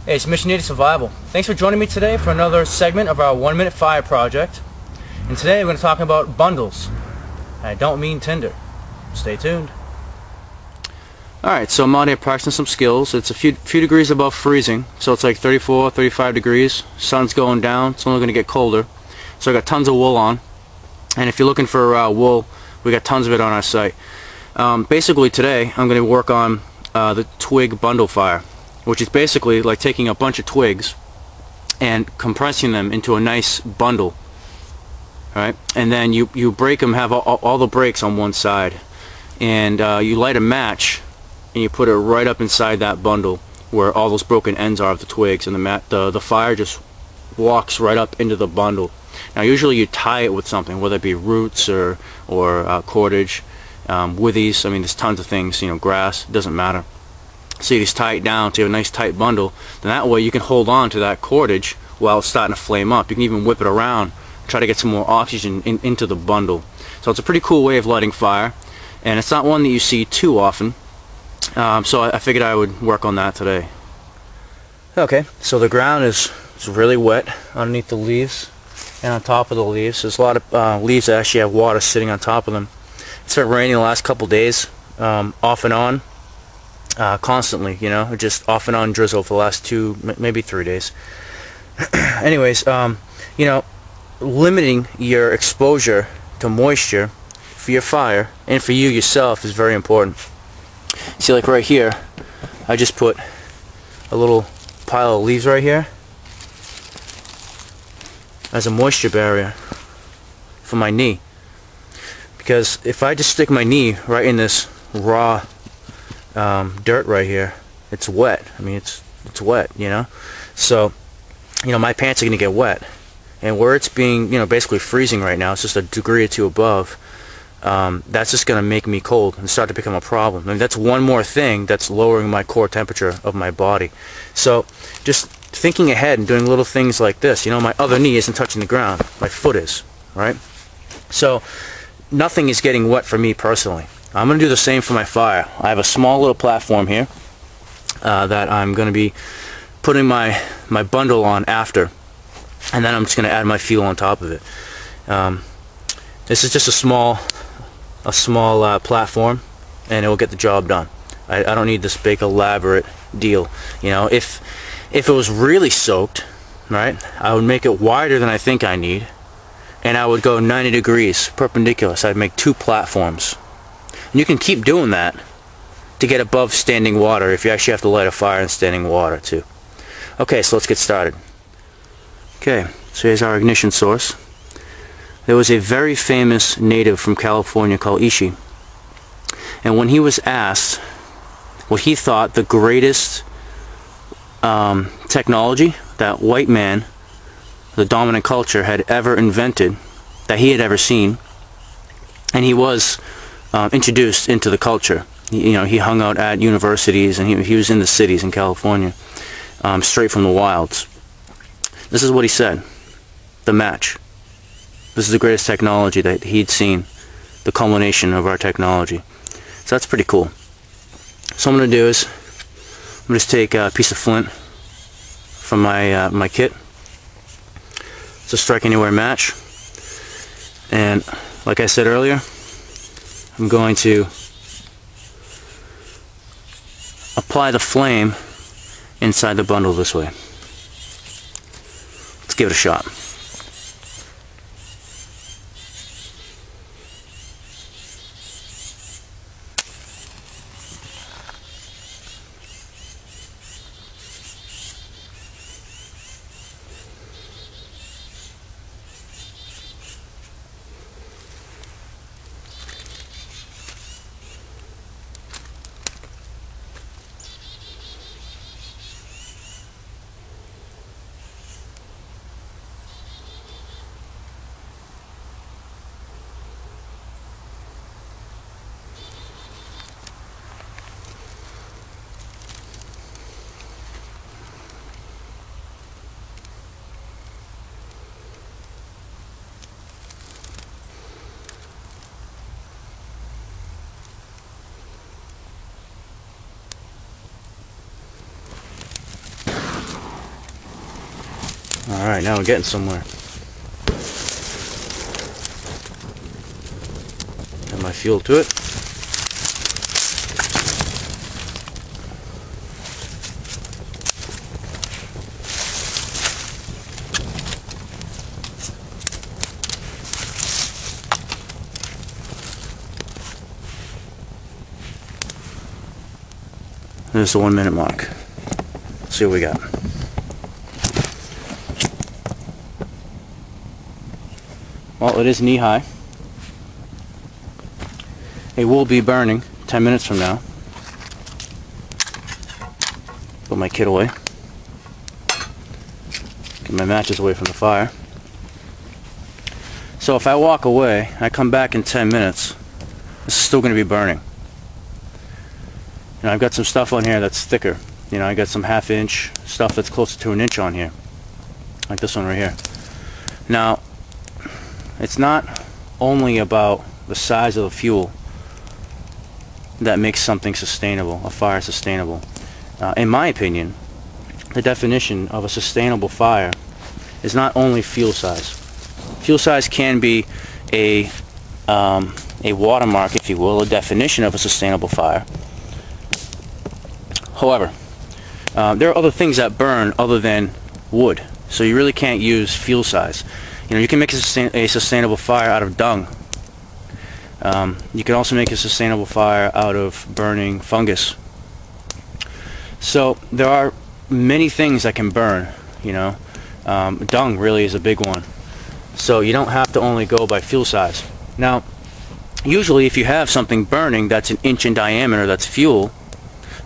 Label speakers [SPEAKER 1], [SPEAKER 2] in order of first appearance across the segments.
[SPEAKER 1] Hey, it's Mission Native Survival. Thanks for joining me today for another segment of our 1 Minute Fire project. And today we're going to talk about bundles. I don't mean Tinder. Stay tuned. Alright, so I'm out here practicing some skills. It's a few degrees above freezing, so it's like 34, 35 degrees. Sun's going down, it's only going to get colder. So I got tons of wool on. And if you're looking for wool, we got tons of it on our site. Basically today I'm going to work on the Twig bundle fire, which is basically like taking a bunch of twigs and compressing them into a nice bundle, right? And then you break them, have all the breaks on one side, and you light a match and you put it right up inside that bundle where all those broken ends are of the twigs, and the fire just walks right up into the bundle. Now usually you tie it with something, whether it be roots or cordage, withies. I mean, there's tons of things, you know, grass, doesn't matter. So you just tie it down to have a nice tight bundle. Then that way you can hold on to that cordage while it's starting to flame up. You can even whip it around, try to get some more oxygen into the bundle. So it's a pretty cool way of lighting fire, and it's not one that you see too often. So I figured I would work on that today. Okay, so the ground is really wet underneath the leaves and on top of the leaves. There's a lot of leaves that actually have water sitting on top of them. It's been raining the last couple days, off and on. Constantly, you know, just off and on drizzle for the last 2, maybe 3 days. Anyways, you know, limiting your exposure to moisture for your fire and for you yourself is very important. See, like right here, I just put a little pile of leaves right here as a moisture barrier for my knee, because if I just stick my knee right in this raw dirt right here, it's wet. I mean, it's wet, you know. So, you know, my pants are gonna get wet, and where it's being, you know, basically freezing right now, it's just a degree or two above. That's just gonna make me cold and start to become a problem. I mean, that's one more thing that's lowering my core temperature of my body. So, just thinking ahead and doing little things like this. You know, my other knee isn't touching the ground. My foot is, right? So, nothing is getting wet for me personally. I'm going to do the same for my fire. I have a small little platform here that I'm going to be putting my bundle on after, and then I'm just going to add my fuel on top of it. This is just a small platform, and it will get the job done. I don't need this big elaborate deal. You know, if it was really soaked, right, I would make it wider than I think I need, and I would go 90 degrees perpendicular. So I'd make 2 platforms. And you can keep doing that to get above standing water if you actually have to light a fire in standing water too. Okay, so let's get started. Okay, so here's our ignition source. There was a very famous native from California called Ishi, and when he was asked what he thought the greatest technology that white man, the dominant culture, had ever invented, that he had ever seen, and he was introduced into the culture. You know, he hung out at universities, and he was in the cities in California, straight from the wilds. This is what he said: the match. This is the greatest technology that he'd seen, the culmination of our technology. So that's pretty cool. So what I'm going to do is, I'm going to just take a piece of flint from my kit. It's a strike anywhere match, and like I said earlier, I'm going to apply the flame inside the bundle this way. Let's give it a shot. Alright, now we're getting somewhere. Add my fuel to it. There's the 1 minute mark. Let's see what we got. Well, it is knee high. It will be burning 10 minutes from now. Put my kit away. Get my matches away from the fire. So if I walk away, I come back in 10 minutes, this is still going to be burning. You know, I've got some stuff on here that's thicker. You know, I got some 1/2 inch stuff that's closer to 1 inch on here. Like this one right here. Now, it's not only about the size of the fuel that makes something sustainable, a fire sustainable. In my opinion, the definition of a sustainable fire is not only fuel size. Fuel size can be a watermark, if you will, a definition of a sustainable fire. However, there are other things that burn other than wood, so you really can't use fuel size. You know, you can make a sustainable fire out of dung. You can also make a sustainable fire out of burning fungus. So there are many things that can burn. You know, dung really is a big one. So you don't have to only go by fuel size. Now, usually if you have something burning that's 1 inch in diameter that's fuel,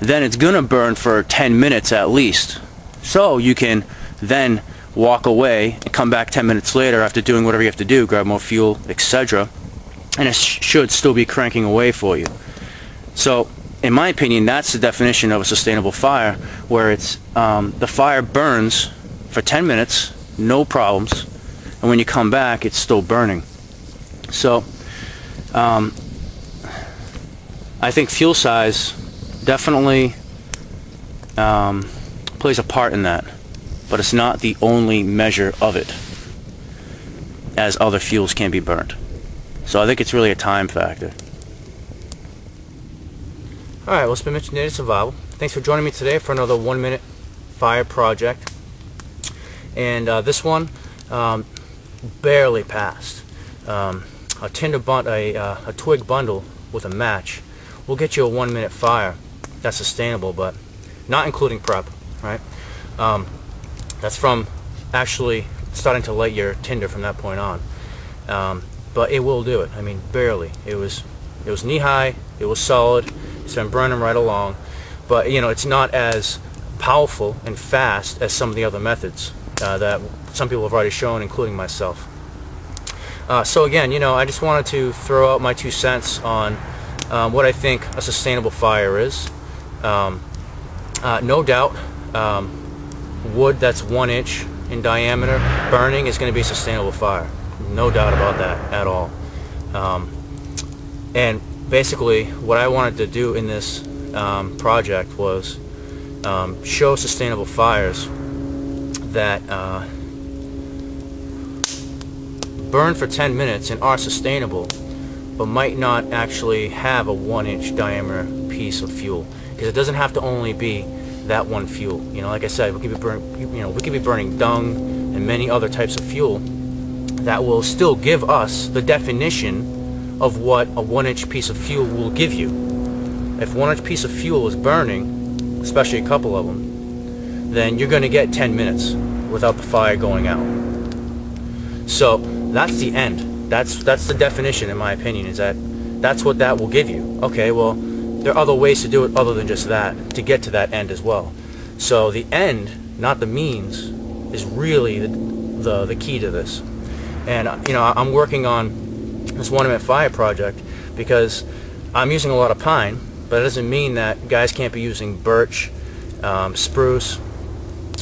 [SPEAKER 1] then it's gonna burn for 10 minutes at least. So you can then walk away and come back 10 minutes later after doing whatever you have to do, grab more fuel, etc. And it should still be cranking away for you. So in my opinion, that's the definition of a sustainable fire, where it's the fire burns for 10 minutes, no problems, and when you come back it's still burning. So I think fuel size definitely plays a part in that, but it's not the only measure of it, as other fuels can be burned. So I think it's really a time factor. Alright, well, it's been Mr. Native Survival. Thanks for joining me today for another 1 minute fire project. And this one barely passed. A twig bundle with a match will get you a 1 minute fire. That's sustainable, but not including prep, right? That's from actually starting to light your tinder from that point on. But it will do it. I mean, barely. It was knee high. It was solid. It's been burning right along. But you know, it's not as powerful and fast as some of the other methods that some people have already shown, including myself. So again, you know, I just wanted to throw out my 2 cents on what I think a sustainable fire is. No doubt, wood that's 1 inch in diameter burning is going to be a sustainable fire. No doubt about that at all. And basically, what I wanted to do in this project was show sustainable fires that burn for 10 minutes and are sustainable, but might not actually have a 1 inch diameter piece of fuel, because it doesn't have to only be that one fuel. You know, like I said, we could be burning dung and many other types of fuel that will still give us the definition of what a 1 inch piece of fuel will give you. If 1 inch piece of fuel is burning, especially a couple of them, then you're going to get 10 minutes without the fire going out. So that's the end. That's the definition, in my opinion, is that's what that will give you. Okay, well, there are other ways to do it other than just that, to get to that end as well. So the end, not the means, is really the key to this. And you know, I'm working on this 1 minute fire project because I'm using a lot of pine, but it doesn't mean that guys can't be using birch, spruce,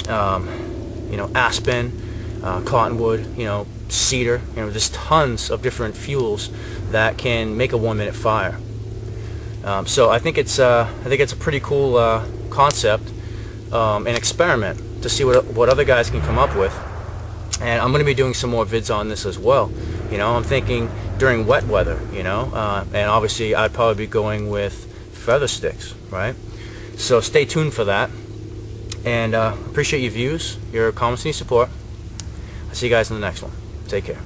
[SPEAKER 1] you know, aspen, cottonwood, you know, cedar. You know, there's tons of different fuels that can make a 1 minute fire. So I think it's a pretty cool concept, an experiment to see what other guys can come up with. And I'm going to be doing some more vids on this as well. You know, I'm thinking during wet weather, you know, and obviously I'd probably be going with feather sticks, right? So stay tuned for that. And appreciate your views, your comments, and your support. I'll see you guys in the next one. Take care.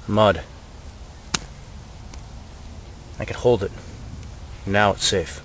[SPEAKER 1] Mud. I could hold it. Now it's safe.